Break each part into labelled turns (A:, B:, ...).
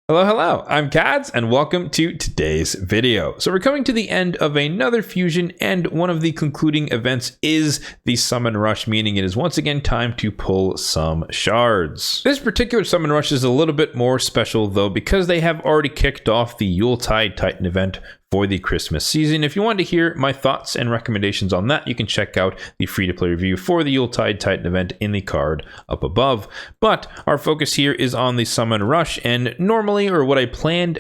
A: Hello, I'm Kads, and welcome to today's video. So we're coming to the end of another fusion, and one of the concluding events is the summon rush, meaning it is once again time to pull some shards. This particular summon rush is a little bit more special though, because they have already kicked off the Yuletide Titan event for the Christmas season. If you want to hear my thoughts and recommendations on that, you can check out the free-to-play review for the Yuletide Titan event in the card up above. But our focus here is on the summon rush, and normally, or what I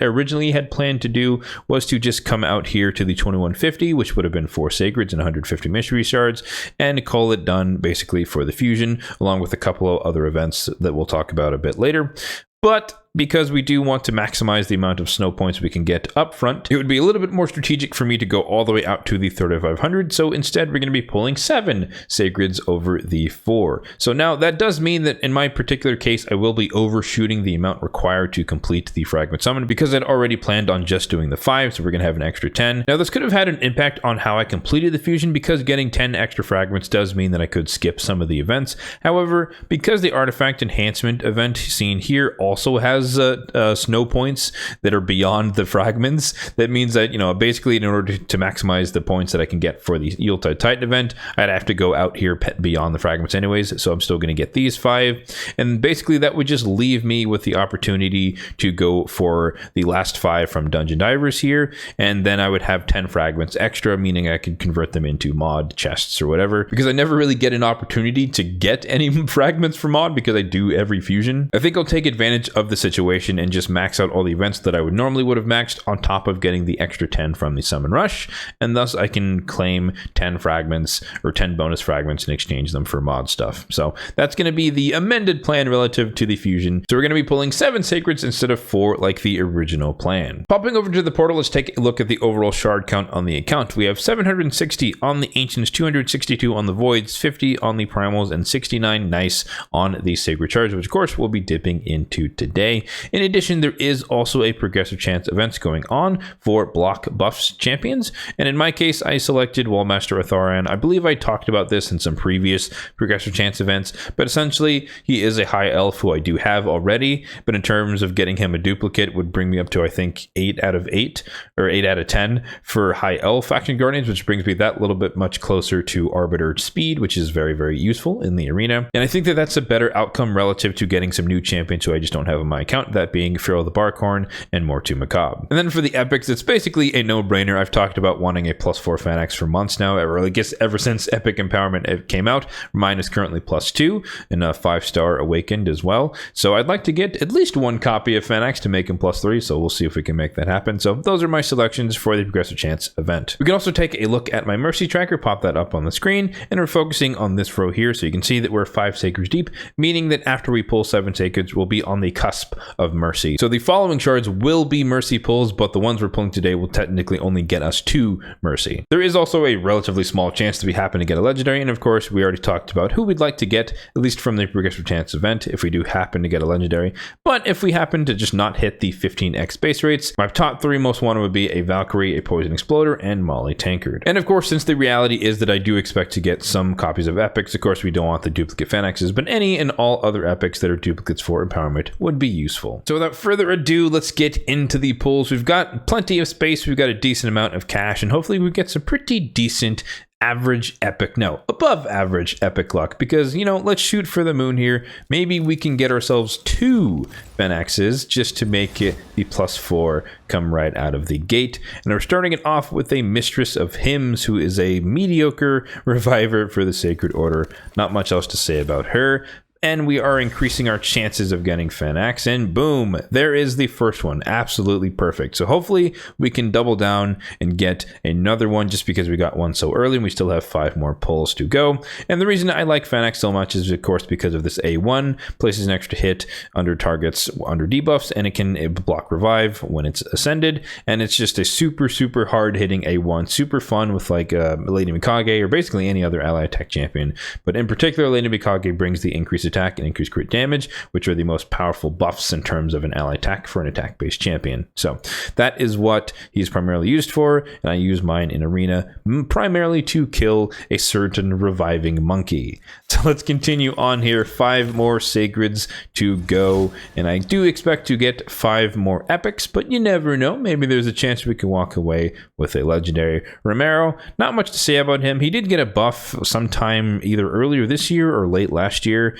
A: originally had planned to do, was to just come out here to the 2150, which would have been 4 sacreds and 150 mystery shards, and call it done basically for the fusion, along with a couple of other events that we'll talk about a bit later. But because we do want to maximize the amount of snow points we can get up front, it would be a little bit more strategic for me to go all the way out to the 3500. So instead, we're going to be pulling 7 sacreds over the 4. So now that does mean that in my particular case, I will be overshooting the amount required to complete the fragment summon, because I'd already planned on just doing the 5. So we're going to have an extra 10. Now this could have had an impact on how I completed the fusion, because getting 10 extra fragments does mean that I could skip some of the events. However, because the artifact enhancement event seen here also has snow points that are beyond the fragments, that means that, basically in order to maximize the points that I can get for the Yuletide Titan event, I'd have to go out here beyond the fragments anyways. So I'm still going to get these 5, and basically that would just leave me with the opportunity to go for the last 5 from Dungeon Divers here, and then I would have 10 fragments extra, meaning I could convert them into mod chests or whatever, because I never really get an opportunity to get any fragments for mod because I do every fusion. I think I'll take advantage of the situation and just max out all the events that I would have maxed, on top of getting the extra 10 from the summon rush, and thus I can claim 10 fragments or 10 bonus fragments and exchange them for mod stuff. So that's going to be the amended plan relative to the fusion. So we're going to be pulling 7 sacreds instead of 4 like the original plan. Popping over to the portal, let's take a look at the overall shard count on the account. We have 760 on the ancients, 262 on the voids, 50 on the primals, and 69 nice on the sacred shards, which of course we'll be dipping into today. In addition, there is also a progressive chance events going on for block buffs champions, and in my case I selected Wallmaster Atharan. I believe I talked about this in some previous progressive chance events, but essentially he is a high elf who I do have already, but in terms of getting him a duplicate would bring me up to, I think, 8 out of 8 or 8 out of 10 for high elf faction guardians, which brings me that little bit much closer to arbiter speed, which is very, very useful in the arena. And I think that that's a better outcome relative to getting some new champions who I just don't have on my account, that being Pharaoh the Barkhorn and Mortu Macabre. And then for the epics, it's basically a no-brainer. I've talked about wanting a +4 Fenax for months now, or I guess ever since Epic Empowerment came out. Mine is currently +2 and a 5-star Awakened as well. So I'd like to get at least 1 copy of Fenax to make him +3, so we'll see if we can make that happen. So those are my selections for the progressive chance event. We can also take a look at my mercy tracker, pop that up on the screen, and we're focusing on this row here, so you can see that we're 5 sacreds deep, meaning that after we pull 7 sacreds, we'll be on the cusp of mercy. So the following shards will be mercy pulls, but the ones we're pulling today will technically only get us 2 mercy. There is also a relatively small chance that we happen to get a legendary, and of course we already talked about who we'd like to get, at least from the progressive chance event, if we do happen to get a legendary. But if we happen to just not hit the 15x base rates, my top 3 most wanted would be a Valkyrie, a Poison Exploder, and Molly Tankard. And of course, since the reality is that I do expect to get some copies of epics, of course we don't want the duplicate Fenaxes, but any and all other epics that are duplicates for empowerment would be useful. So without further ado, let's get into the pulls. We've got plenty of space, we've got a decent amount of cash, and hopefully we get some pretty decent above average epic luck, because let's shoot for the moon here. Maybe we can get ourselves 2 Fenaxes just to make it the +4 come right out of the gate. And we're starting it off with a Mistress of Hymns, who is a mediocre reviver for the Sacred Order. Not much else to say about her. And we are increasing our chances of getting Fenax, and boom, there is the first one. Absolutely perfect. So hopefully we can double down and get another one, just because we got one so early and we still have 5 more pulls to go. And the reason I like Fenax so much is, of course, because of this A1, places an extra hit under targets under debuffs, and it can block revive when it's ascended. And it's just a super hard hitting A1, super fun with like Lady Mikage or basically any other ally attack champion. But in particular, Lady Mikage brings the increased attack and increased crit damage, which are the most powerful buffs in terms of an ally attack for an attack-based champion. So that is what he's primarily used for, and I use mine in arena primarily to kill a certain reviving monkey. So let's continue on here. 5 more sacreds to go, and I do expect to get 5 more epics, but you never know. Maybe there's a chance we can walk away with a legendary. Romero, not much to say about him. He did get a buff sometime either earlier this year or late last year.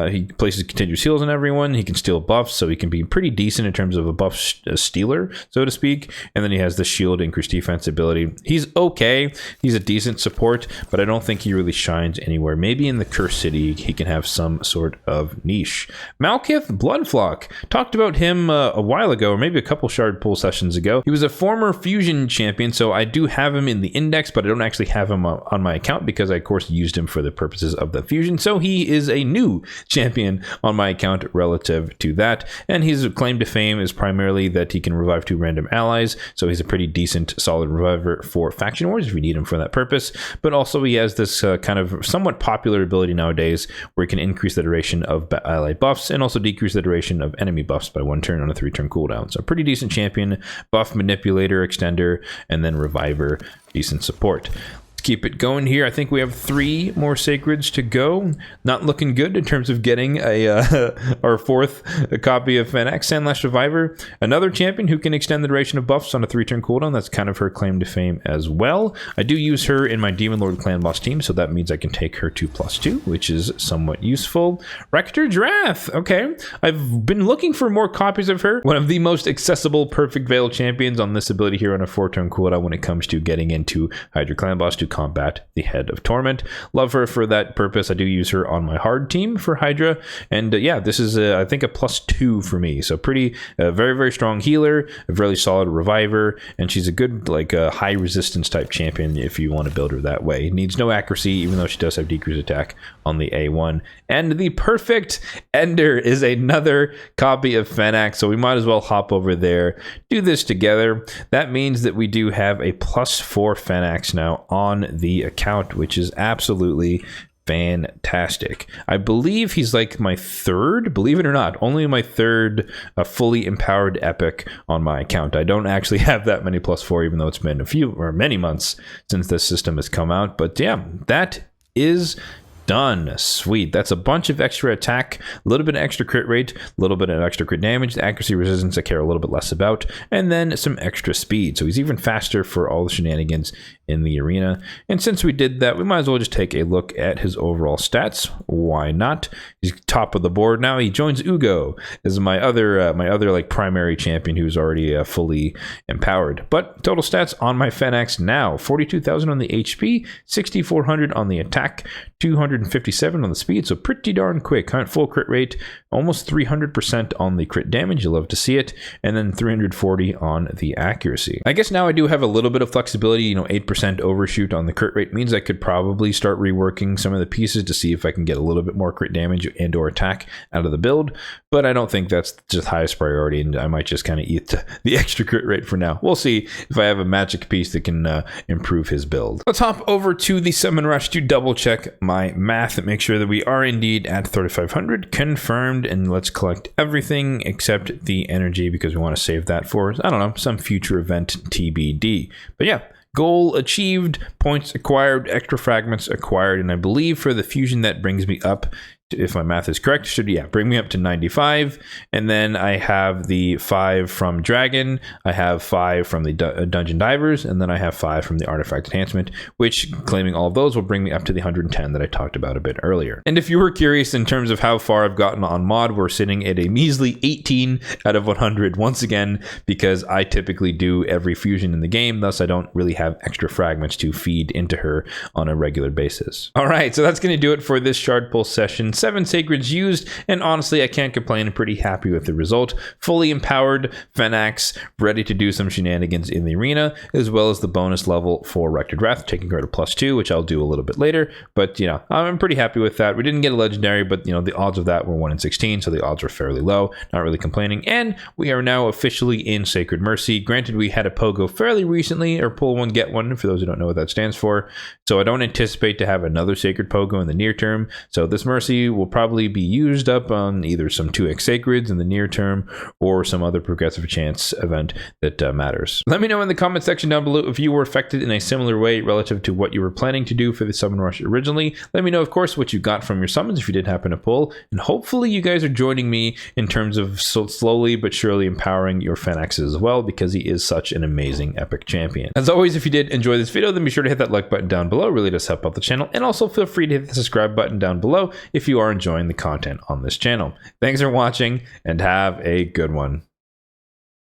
A: He places continuous heals on everyone. He can steal buffs, so he can be pretty decent in terms of a buff stealer, so to speak. And then he has the shield increased defense ability. He's okay. He's a decent support, but I don't think he really shines anywhere. Maybe in the Curse City he can have some sort of niche. Malkith Bloodflock. Talked about him a while ago, or maybe a couple shard pull sessions ago. He was a former fusion champion, so I do have him in the index, but I don't actually have him on my account because I, of course, used him for the purposes of the fusion. So he is a new champion on my account relative to that. And his claim to fame is primarily that he can revive 2 random allies. So he's a pretty decent, solid reviver for faction wars if you need him for that purpose. But also he has this kind of somewhat popular ability nowadays where he can increase the duration of ally buffs and also decrease the duration of enemy buffs by 1 turn on a 3-turn cooldown. So pretty decent champion, buff manipulator, extender, and then reviver, decent support. Keep it going here. I think we have 3 more sacreds to go. Not looking good in terms of getting a our 4th copy of Fenax, Sandlash Reviver. Another champion who can extend the duration of buffs on a 3-turn cooldown. That's kind of her claim to fame as well. I do use her in my Demon Lord Clan Boss team, so that means I can take her to +2, which is somewhat useful. Rector's Wrath. Okay. I've been looking for more copies of her. One of the most accessible Perfect Veil champions on this ability here on a 4-turn cooldown when it comes to getting into Hydra Clan Boss to combat the Head of Torment. Love her for that purpose. I do use her on my hard team for Hydra, and yeah, this is I think a +2 for me. So pretty very, very strong healer, a really solid reviver, and she's a good like high resistance type champion if you want to build her that way. Needs no accuracy, even though she does have decreased attack on the A1. And the Perfect Ender is another copy of Fenax, so we might as well hop over there, do this together. That means that we do have a +4 Fenax now on the account, which is absolutely fantastic. I believe he's like my 3rd, believe it or not, only my 3rd fully empowered epic on my account. I don't actually have that many +4, even though it's been a few or many months since this system has come out. But yeah, that is done. Sweet. That's a bunch of extra attack, a little bit of extra crit rate, a little bit of extra crit damage, the accuracy resistance I care a little bit less about, and then some extra speed. So he's even faster for all the shenanigans in the arena. And since we did that, we might as well just take a look at his overall stats. Why not? He's top of the board now. He joins Ugo as my other like primary champion who's already fully empowered. But total stats on my Fenax now: 42,000 on the HP, 6,400 on the attack, 257 on the speed, so pretty darn quick. Full crit rate, almost 300% on the crit damage. You love to see it. And then 340 on the accuracy. I guess now I do have a little bit of flexibility. 8% overshoot on the crit rate means I could probably start reworking some of the pieces to see if I can get a little bit more crit damage and or attack out of the build. But I don't think that's just highest priority, and I might just kind of eat the extra crit rate for now. We'll see if I have a magic piece that can improve his build. Let's hop over to the Summon Rush to double check my math and make sure that we are indeed at 3,500 confirmed, and let's collect everything except the energy because we want to save that for, I don't know, some future event TBD. But yeah, goal achieved, points acquired, extra fragments acquired, and I believe for the fusion that brings me up, if my math is correct, should bring me up to 95. And then I have the 5 from Dragon, I have 5 from the Dungeon Divers, and then I have 5 from the Artifact Enhancement, which, claiming all of those, will bring me up to the 110 that I talked about a bit earlier. And if you were curious in terms of how far I've gotten on mod, we're sitting at a measly 18 out of 100 once again, because I typically do every fusion in the game, thus I don't really have extra fragments to feed into her on a regular basis. All right, so that's going to do it for this shard pull session. 7 sacreds used, and honestly I can't complain. I'm pretty happy with the result. Fully empowered Fenax, ready to do some shenanigans in the arena, as well as the bonus level for Rector's Wrath, taking her to +2, which I'll do a little bit later. But I'm pretty happy with that. We didn't get a legendary, but the odds of that were 1 in 16, so the odds were fairly low. Not really complaining. And we are now officially in Sacred Mercy. Granted, we had a POGO fairly recently, or pull one get one, for those who don't know what that stands for. So I don't anticipate to have another Sacred POGO in the near term. So this Mercy will probably be used up on either some 2x Sacreds in the near term or some other progressive chance event that matters. Let me know in the comment section down below if you were affected in a similar way relative to what you were planning to do for the summon rush originally. Let me know, of course, what you got from your summons if you did happen to pull, and hopefully you guys are joining me in terms of slowly but surely empowering your Fenaxes as well, because he is such an amazing epic champion. As always, if you did enjoy this video, then be sure to hit that like button down below. It really does help out the channel, and also feel free to hit the subscribe button down below if you are enjoying the content on this channel. Thanks for watching, and have a good one.